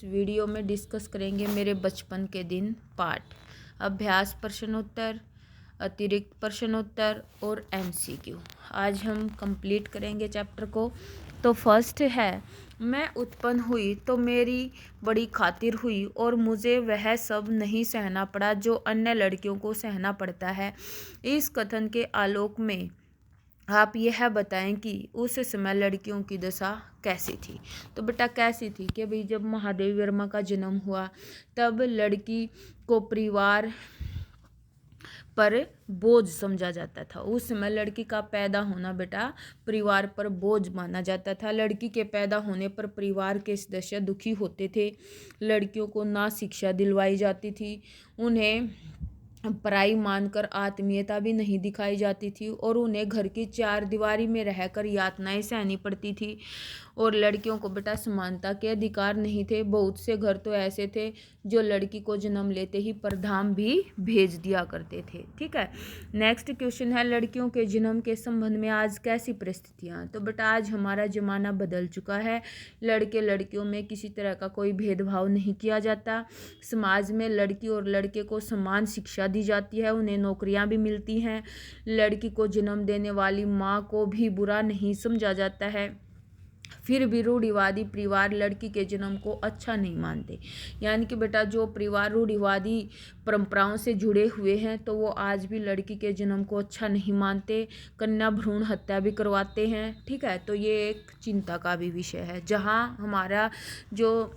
इस वीडियो में डिस्कस करेंगे मेरे बचपन के दिन पाठ, अभ्यास प्रश्नोत्तर, अतिरिक्त प्रश्नोत्तर और एमसीक्यू। आज हम कंप्लीट करेंगे चैप्टर को। तो फर्स्ट है, मैं उत्पन्न हुई तो मेरी बड़ी खातिर हुई और मुझे वह सब नहीं सहना पड़ा जो अन्य लड़कियों को सहना पड़ता है। इस कथन के आलोक में आप यह बताएं कि उस समय लड़कियों की दशा कैसी थी। तो बेटा कैसी थी कि भाई जब महादेवी वर्मा का जन्म हुआ तब लड़की को परिवार पर बोझ समझा जाता था। उस समय लड़की का पैदा होना बेटा परिवार पर बोझ माना जाता था। लड़की के पैदा होने पर परिवार के सदस्य दुखी होते थे। लड़कियों को ना शिक्षा दिलवाई जाती थी, उन्हें पराई मानकर आत्मीयता भी नहीं दिखाई जाती थी और उन्हें घर की चार दीवारी में रहकर यातनाएं सहनी पड़ती थी। और लड़कियों को बेटा समानता के अधिकार नहीं थे। बहुत से घर तो ऐसे थे जो लड़की को जन्म लेते ही परधाम भी भेज दिया करते थे। ठीक है, नेक्स्ट क्वेश्चन है, लड़कियों के जन्म के संबंध में आज कैसी परिस्थितियाँ। तो बेटा आज हमारा जमाना बदल चुका है। लड़के लड़कियों में किसी तरह का कोई भेदभाव नहीं किया जाता। समाज में लड़की और लड़के को समान शिक्षा दी जाती है, उन्हें नौकरियां भी मिलती हैं। लड़की को जन्म देने वाली माँ को भी बुरा नहीं समझा जाता है। फिर भी रूढ़िवादी परिवार लड़की के जन्म को अच्छा नहीं मानते। यानी कि बेटा जो परिवार रूढ़िवादी परंपराओं से जुड़े हुए हैं तो वो आज भी लड़की के जन्म को अच्छा नहीं मानते, कन्या भ्रूण हत्या भी करवाते हैं। ठीक है, तो ये एक चिंता का भी विषय है। जहाँ हमारा जो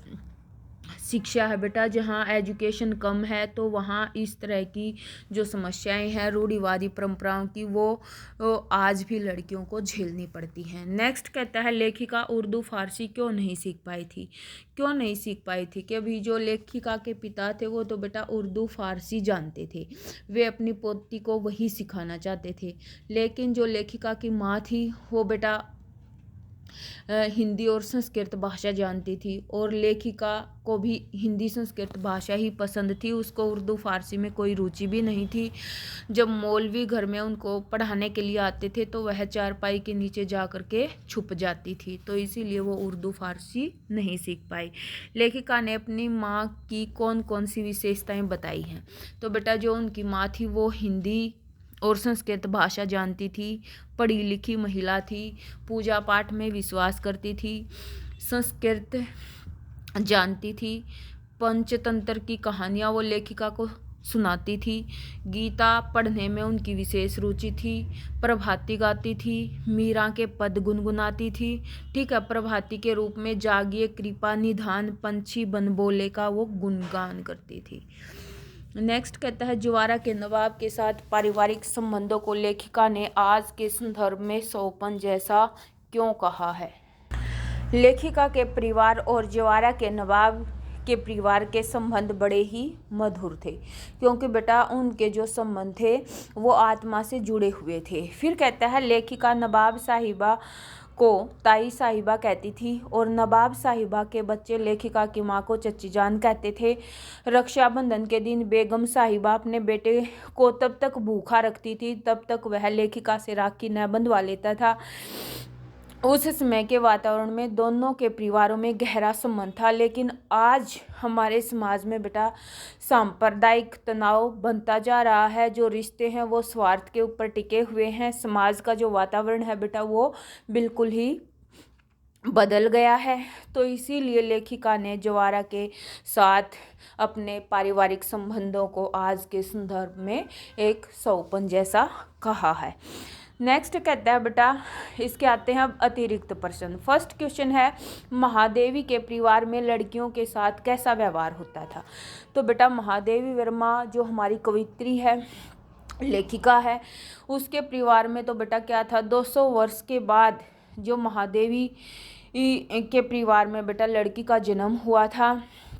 शिक्षा है बेटा, जहाँ एजुकेशन कम है तो वहाँ इस तरह की जो समस्याएं हैं रूढ़िवादी परंपराओं की वो आज भी लड़कियों को झेलनी पड़ती हैं। नेक्स्ट कहता है, लेखिका उर्दू फारसी क्यों नहीं सीख पाई थी। क्यों नहीं सीख पाई थी कि अभी जो लेखिका के पिता थे वो तो बेटा उर्दू फारसी जानते थे, वे अपनी पोती को वही सिखाना चाहते थे। लेकिन जो लेखिका की माँ थी वो बेटा हिंदी और संस्कृत भाषा जानती थी और लेखिका को भी हिंदी संस्कृत भाषा ही पसंद थी, उसको उर्दू फारसी में कोई रुचि भी नहीं थी। जब मौलवी घर में उनको पढ़ाने के लिए आते थे तो वह चारपाई के नीचे जा कर के छुप जाती थी, तो इसीलिए वो उर्दू फारसी नहीं सीख पाई। लेखिका ने अपनी माँ की कौन कौन सी विशेषताएं बताई हैं। तो बेटा जो उनकी माँ थी वो हिंदी और संस्कृत भाषा जानती थी, पढ़ी लिखी महिला थी, पूजा पाठ में विश्वास करती थी, संस्कृत जानती थी, पंचतंत्र की कहानियाँ वो लेखिका को सुनाती थी, गीता पढ़ने में उनकी विशेष रुचि थी, प्रभाती गाती थी, मीरा के पद गुनगुनाती थी। ठीक है, प्रभाती के रूप में जागिए कृपा निधान पंछी बन बोले का वो गुणगान करती थी। नेक्स्ट कहता है, जवारा के नवाब के साथ पारिवारिक संबंधों को लेखिका ने आज के संदर्भ में सौपन जैसा क्यों कहा है। लेखिका के परिवार और जवारा के नवाब के परिवार के संबंध बड़े ही मधुर थे, क्योंकि बेटा उनके जो संबंध थे वो आत्मा से जुड़े हुए थे। फिर कहता है, लेखिका नवाब साहिबा को ताई साहिबा कहती थी और नवाब साहिबा के बच्चे लेखिका की माँ को चच्ची जान कहते थे। रक्षाबंधन के दिन बेगम साहिबा अपने बेटे को तब तक भूखा रखती थी तब तक वह लेखिका से राखी न बंधवा लेता था। उस समय के वातावरण में दोनों के परिवारों में गहरा संबंध था, लेकिन आज हमारे समाज में बेटा सांप्रदायिक तनाव बनता जा रहा है। जो रिश्ते हैं वो स्वार्थ के ऊपर टिके हुए हैं। समाज का जो वातावरण है बेटा वो बिल्कुल ही बदल गया है। तो इसीलिए लेखिका ने जवारा के साथ अपने पारिवारिक संबंधों को आज के संदर्भ में एक सौपन जैसा कहा है। नेक्स्ट कहता है बेटा, इसके आते हैं अब अतिरिक्त प्रश्न। फर्स्ट क्वेश्चन है, महादेवी के परिवार में लड़कियों के साथ कैसा व्यवहार होता था। तो बेटा महादेवी वर्मा जो हमारी कवित्री है, लेखिका है, उसके परिवार में तो बेटा क्या था, 200 वर्ष के बाद जो महादेवी के परिवार में बेटा लड़की का जन्म हुआ था।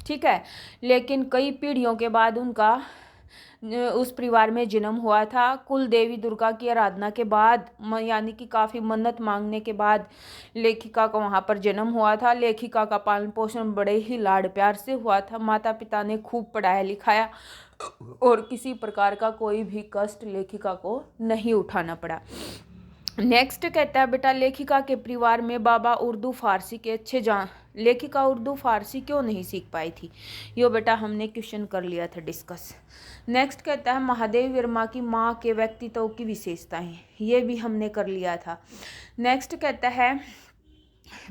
ठीक है, लेकिन कई पीढ़ियों के बाद उनका उस परिवार में जन्म हुआ था। कुल देवी दुर्गा की आराधना के बाद यानी कि काफ़ी मन्नत मांगने के बाद लेखिका का वहाँ पर जन्म हुआ था। लेखिका का पालन पोषण बड़े ही लाड प्यार से हुआ था। माता पिता ने खूब पढ़ाया लिखाया और किसी प्रकार का कोई भी कष्ट लेखिका को नहीं उठाना पड़ा। नेक्स्ट कहता है बेटा, लेखिका के परिवार में बाबा उर्दू फारसी के अच्छे लेखिका उर्दू फारसी क्यों नहीं सीख पाई थी? यो बेटा हमने क्वेश्चन कर लिया था डिस्कस। नेक्स्ट कहता है महादेवी वर्मा की माँ के व्यक्तित्व की विशेषताएं, ये भी हमने कर लिया था। नेक्स्ट कहता है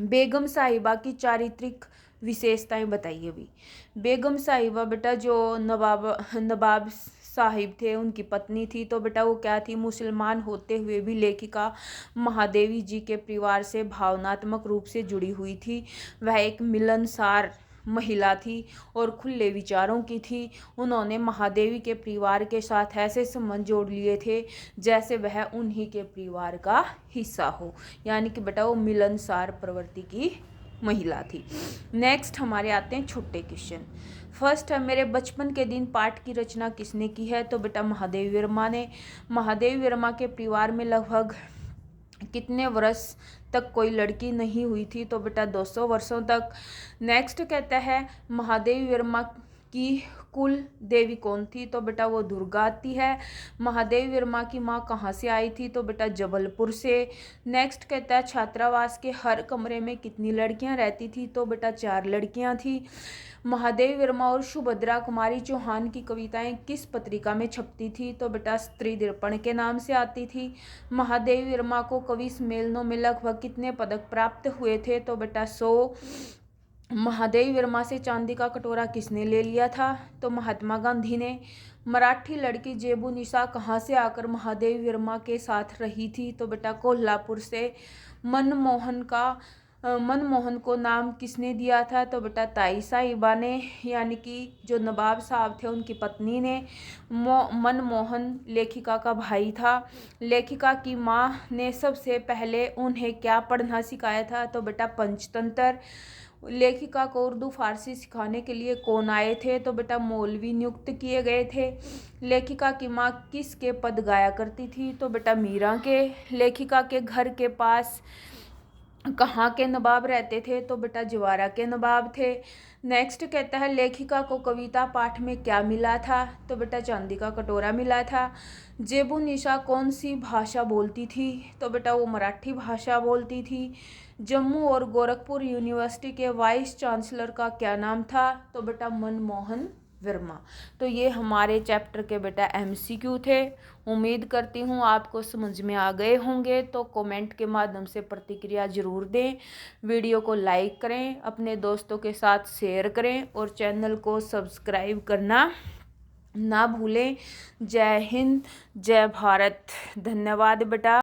बेगम साहिबा की चारित्रिक विशेषताएं बताइए भी। बेगम साहिबा बेटा जो नवाब साहिब थे उनकी पत्नी थी, तो बेटा वो क्या थी, मुसलमान होते हुए भी लेखिका महादेवी जी के परिवार से भावनात्मक रूप से जुड़ी हुई थी। वह एक मिलनसार महिला थी और खुले विचारों की थी। उन्होंने महादेवी के परिवार के साथ ऐसे संबंध जोड़ लिए थे जैसे वह उन्हीं के परिवार का हिस्सा हो, यानी कि बेटा वो मिलनसार प्रवृत्ति की महिला थी। नेक्स्ट हमारे आते हैं छोटे क्वेश्चन। फर्स्ट है मेरे बचपन के दिन पाठ की रचना किसने की है? तो बेटा महादेवी वर्मा ने। महादेवी वर्मा के परिवार में लगभग कितने वर्ष तक कोई लड़की नहीं हुई थी? तो बेटा 200 वर्षों तक। नेक्स्ट कहता है महादेवी वर्मा की कुल देवी कौन थी? तो बेटा वो दुर्गा आती है। महादेवी वर्मा की माँ कहाँ से आई थी? तो बेटा जबलपुर से। नेक्स्ट कहता है छात्रावास के हर कमरे में कितनी लड़कियां रहती थी? तो बेटा 4 लड़कियां थी। महादेवी वर्मा और सुभद्रा कुमारी चौहान की कविताएं किस पत्रिका में छपती थी? तो बेटा स्त्री दर्पण के नाम से आती थी। महादेवी वर्मा को कवि सम्मेलनों में लगभग कितने पदक प्राप्त हुए थे? तो बेटा 100। महादेवी वर्मा से चांदी का कटोरा किसने ले लिया था? तो महात्मा गांधी ने। मराठी लड़की जेबू निशा कहाँ से आकर महादेवी वर्मा के साथ रही थी? तो बेटा कोल्हापुर से। मनमोहन को नाम किसने दिया था? तो बेटा ताई साहिबा ने, यानी कि जो नवाब साहब थे उनकी पत्नी ने। मनमोहन लेखिका का भाई था। लेखिका की माँ ने सबसे पहले उन्हें क्या पढ़ना सिखाया था? तो बेटा पंचतंत्र। लेखिका को उर्दू फारसी सिखाने के लिए कौन आए थे? तो बेटा मौलवी नियुक्त किए गए थे। लेखिका की माँ किसके पद गाया करती थी? तो बेटा मीरा के। लेखिका के घर के पास कहाँ के नवाब रहते थे? तो बेटा जवारा के नवाब थे। नेक्स्ट कहता है लेखिका को कविता पाठ में क्या मिला था? तो बेटा चांदी का कटोरा मिला था। जेबू निशा कौन सी भाषा बोलती थी? तो बेटा वो मराठी भाषा बोलती थी। जम्मू और गोरखपुर यूनिवर्सिटी के वाइस चांसलर का क्या नाम था? तो बेटा मनमोहन वर्मा। तो ये हमारे चैप्टर के बेटा MCQ थे। उम्मीद करती हूँ आपको समझ में आ गए होंगे। तो कमेंट के माध्यम से प्रतिक्रिया जरूर दें। वीडियो को लाइक करें, अपने दोस्तों के साथ शेयर करें और चैनल को सब्सक्राइब करना ना भूलें। जय हिंद, जय भारत। धन्यवाद बेटा।